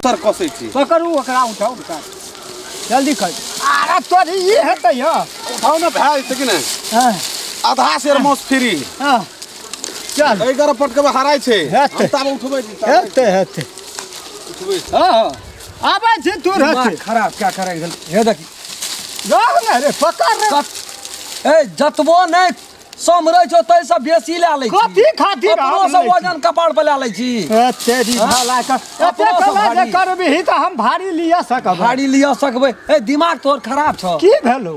उतर कसै छी पकड़ू ओकरा उठाओ जल्दी कर अरे तोरी ये हेतै ह उठाउ न भाइ छै कि नै हां आधा शेर मौस फ्री हां चल 11 पटके हराय छै हेतै। हम ताब उठबै छी हेतै उठबै हां आबै छै तू रहते खराब क्या करे हे देखी रह न रे पकड़ रे ए जतबो नै समरै छौ तै से बेसी लै लै छी कथी खातिर अपनो सब वजन कपाड़ पे लै लै छी तेरी भाला का एते कला जे करबी त हम भारी लिया सकब भारी लिया सकबै ए दिमाग तोर खराब छौ की भेलो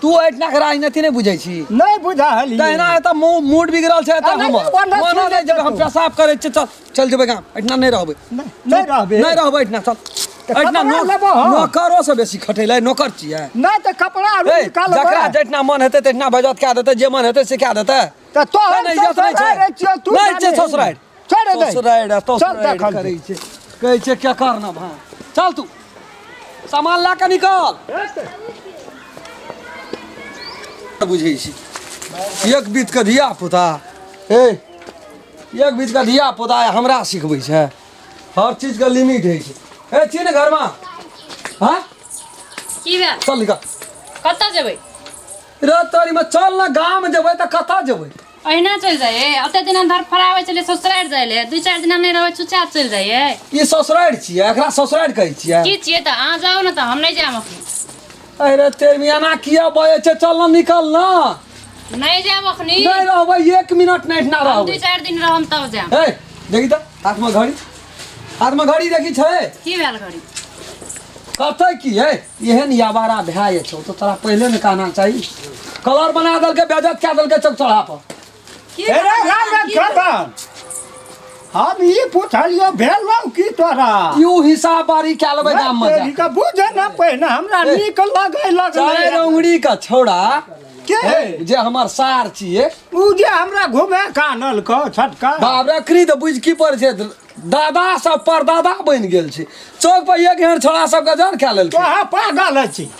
तू एतना के राजनीति नै बुझै छी नै बुझाहली तहिना एत मूड बिगड़ल छै एत हमर मनो नै जब हम पेशाब करै छी चल जेबै गाम एतना नै रहबै नै रहबे एतना चल एतना नौकरो से बेसी खटेलै नौकर छियै नै त कपड़ा निकाल जकरा जेतना मन हेतै तेतना बजत कए देतै जे मन हेतै से कए देतै त तो नै इज्जत नै छै तू नै छै ससुराइड छोड़ दे ससुराइड तो चल देखल करै छै कहै छै क्या करना भाई चल तू सामान ला के निकल बुझै छी एक बीत के धिया पुता ए एक बीत के धिया पुता हमरा सिखबै छै हर चीज के लिमिट होइ छै ए छी ने घर में हाँ की भेल चल निकल कतऽ जेबै रे तोरी में चल ना गाँव में जेबै त कतऽ जेबै अहिना चलि जाइए अते दिन धर फराबै चले ससुरारि जाइ ले 2-4 दिन नहि रहबै चुचा चलि जाइए ई ससुरारि छियै एकरा ससुरारि कहै छियै की छियै त अहाँ जाओ न त हम नहि जायब अखनी अरे तेरी मियाना किया बजे छै चल ना निकल ना नहीं जायब अखनी नहीं रहबै 1 मिनट नहीं ना हम रहबै 2-4 दिन रहम तब जायब ए देखी त हाथ में घड़ी देखी छै की भेल घड़ी कतै की है एहन याबारा भए छौ तो तोरा पहले न कहना चाहिए कलर बना दल के बेइज्जत क्या दल के चौक चढ़ा पर की अरे राम खतन हम ई पूछलियो भेलौ की तोरा यू हिसाब बारी क्या लेबै दाम में तेरी का बुझे न पहिने हमरा नीक लगै चाहे रंगड़ी का छोड़ा के जे हमर सार छियै उ जे हमरा घुमे कानल क छटका बाप रे खरीद बुझ की पर छै दादा सब पर दादा बन गेल छै चौक पर एक हेर छोड़ा सब के जान खा लेल तो पागल छी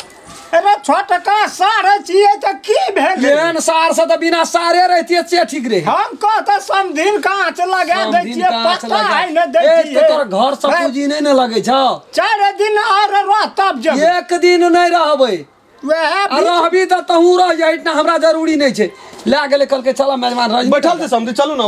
अरे छोटका सार छिए त की भेल एहन सार से त बिना सारे रहतिए से ठीक रहे हम कहत समधिन कांच लगा दै छिए पत्ता है न दै ए छिए तो तोर घर सब पूजी नहीं न लगे छौ 4 दिन और रह तब जब एक दिन नहीं रहबै वह रहबी त तहू रह जाई इतना हमरा जरूरी नहीं छै ला गेले कल के चला मेहमान रह बैठल छै समझे चलू ना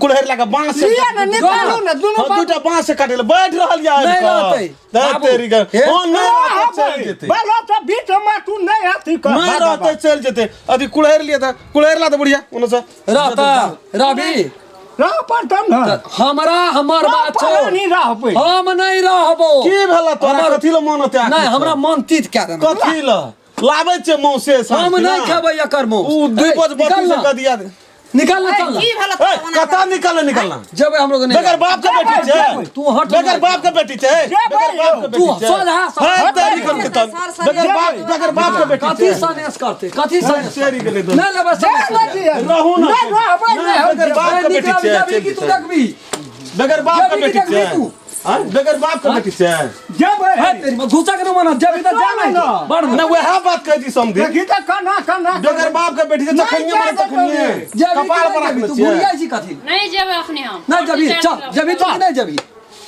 कुलहेर लगा बांस से लिया न निकालू न दुनु दूटा बांस से काटे बैठ रहल या नहीं रहतै दे तेरी का ओ नहीं रहतै चल जेतै बोलो तो बीच में तू नहीं आती कर नहीं रहतै चल जेतै अभी कुलहेर लिया था कुलहेर ला दे बुढ़िया उन से रहता रवि रह पर तब न हमरा हमर बात छौ नहीं रह पे हम नहीं रहबो की भेला तोरा कथि ल मन त्या नहीं हमरा मन तीत क्या देना कथि ल लाबै छै मौसे हम नहीं खेबै एकर मुंह उ 2 से क दिया निकल ना चल की भेल कता निकलना जब हम लोग बेगर बाप के बेटी छै तू हट बेगर बाप के बेटी छै बेगर बाप के तू बेटी छै सोझा हां तेरी करके तब बेगर बाप के बेटी कथी छै सनेस करते कथी सनेस तेरी के दे नहीं लेबे रहू ना बेगर बाप के बेटी छै की तू देखबी बेगर बाप के बेटी छै हां बेगर बाप के बेटी छै जब है तेरी में घुसा के न माना जब इधर जाना है बढ़ ना वह बात कह दी समझी देखी त कना बेगर बाप के बेटी छै तखनिए मारे तखनिए कपाल पर रखले तू छै बुढ़िया छी कथी नहीं जेबै अखनी हम नहीं जबी चल जबी तू नहीं जबी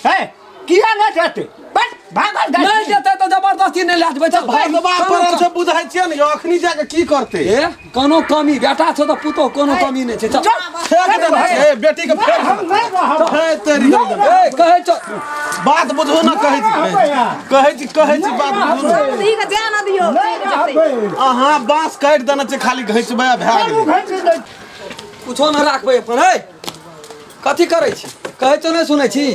है किया न जाते बस भागल नहीं जेते तो जबरदस्ती नहीं लाजबे चल भाई बाप पर से बुझाइ छियै ने अखनी जाके की करते ए कोनो कमी बेटा छो तो पुतो कोनो कमी नहीं छै चल फेंक दे ए बेटी के फेंक हम नहीं रह हे तेरी ए कहे चल बात बुझो ना कहै छी बात बुझो दी के ध्यान दियो अहाँ बांस काट देना छै खाली घैचबे भए गेलै कुछो न राखबे अपन ए कथी करै छी कहै तो नहीं सुनै छी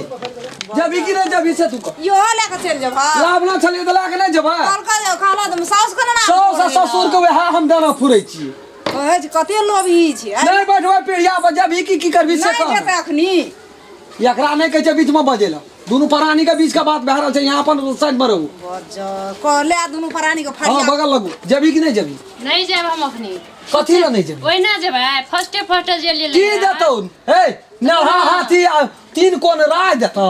जबी कि नहीं जबी से तू यो लेके चल जब लाभ ना छलिए तो लाके नहीं जबा कल का जाओ खाला तुम सास को ना सौ ससुर के वह हम देना फुरै छी कहै छी कते लोभी छी नहीं बैठबे पीढ़िया पर जबी की करबी से नहीं जेते अखनी एकरा नहीं कहै छै बीच में बजेला दोनों प्राणी के बीच का बात बह रहल छै यहाँ अपन साइड में रहू बजा को ले दुनु प्राणी को हां फड़िया बगल लगू जबी कि नहीं जबी नहीं जायब हम अखनी कथी ला नहीं जबी ओइ ना जेबै फर्स्ट जे ले की देतौ ए ना हाथी 3 कोन राज देतौ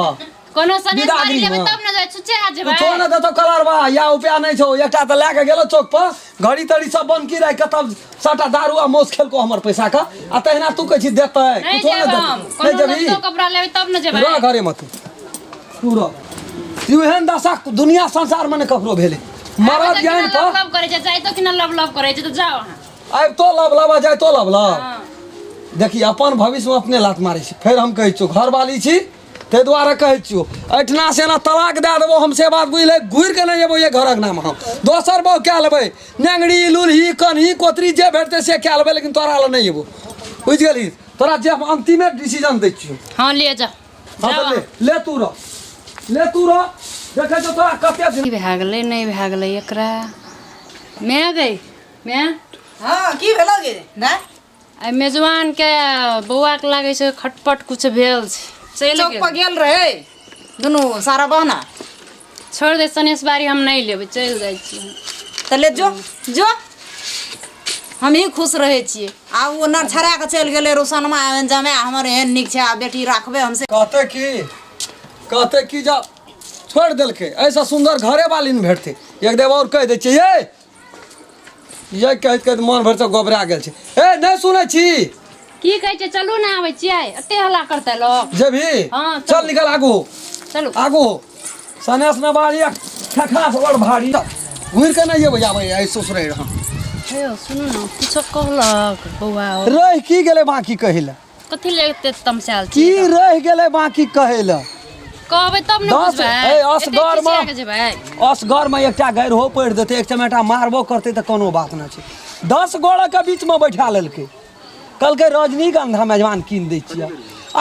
कोनो सनेस बिदागरी मारी लेबै में। तब न जाय चुचे आ जेबै छो न देतौ कलरवा या उपाय नहीं छौ एकटा त लाके गेलो चौक पर घड़ी तड़ी सब बन की राख के तब सटा दारू आ मौस खेलको हमर पैसा का आ तहिना तू कहै छी देतै नहीं कुछो जेबै न हम देतै नहीं कोनो जबी सस्तो कपड़ा लेबै तब न जेबै रह घरे मत तू रह तू एहन दशा दुनिया संसार में ककरो भेले मरद ज्ञान लव पर लव करे छै जाय तो कि ना लव करे छै तो जाओ अहाँ आब तो लब लब जाए तो लब लब हाँ। देखी अपन भविष्य में अपने लात मारे छी फिर हम कहै छियो घर वाली छी ते दुआरे कहै छियो एठना से ना तलाक दे देबो हम से बात बुझले घुर के नहीं जेबो ये घरक नाम हम दोसर बहु क्या लेबै नेंगड़ी लुलही कन्ही कोतरी जे भेटते से क्या लेबै लेकिन तोरा ल नहीं जेबो बुझ गेली तोरा जे हम अंतिमे डिसीजन दै छियो हाँ ले जा हाँ जाओ तो ले तू रह देखे तो तोरा कते दिन भए गेलै नहीं भए गेलै एकरा मैं गई मैं हाँ की भेलो गे ना आई मेजबान के बौआ के लागे छै खटपट कुछ भेल छै चल चौक पर गेल रहे दुनू सारा बहना छोड़ दे सनेश बारी हम नहीं लेबै चल जाइ छी तो ले जो जो हम ही खुश रहे छियै आ वो नर छड़ा के चल गेले रोशनमा जमे हमर एहन निक छै आ बेटी राखबे हमसे कहते कि जा छोड़ देलके ऐसा सुंदर घरे वाली ने भेटते एक देव और कह दे छियै ये कहत कहत मन भर से गोबरा गेल छै ए नहीं सुनै छी की कहै छै चलू ना आबै छियै एते हल्ला करते लोग जे भी हाँ, चल निकल आगू चलू आगू सनेस न बाड़ी खखा से बड़ भारी घुर के नहीं जेबै जाबै ऐ ससुरे रह हे सुनू ना कुछ कहलक बौआ और रह की गेलै बाकी कहिला कथी लेते तमसाल की छी रह गेलै बाकी कहिला कहबै तब ने दस- बुझबै ए, असगर में- के जेबै असगर में एकटा गैर हो पड़ि देते एक चमेटा मारबो करते तो कोनो बात ना छै 10 गोड़ा के बीच में बैठा लेलकै कहलकै रजनीगंधा मेजबान कीन दै छियै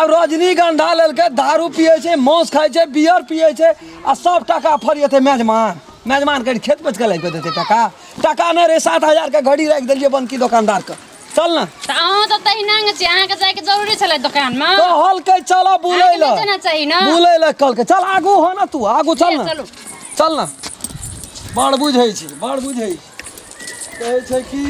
अब रजनीगंधा लेलकै दारू पिए छै मांस खाइ छै बियर पिए छै आ सब टका फरिएतै मेजबान के खेत बेच के लागि देते टका नहीं रे 7,000 के घड़ी राखि देलियै बनकी दुकानदार के चल ना तऽ अहाँ तऽ तहिना छी अहाँके जायके जरूरी छलै दोकानमे कहलकै चल बुलै अहाँके ला नहि जाना चाही ने बुलै ला कहलकै चल आगू हो ना तू आगू चल ना चलू चल ना बड़ बुझै छी कहै छै कि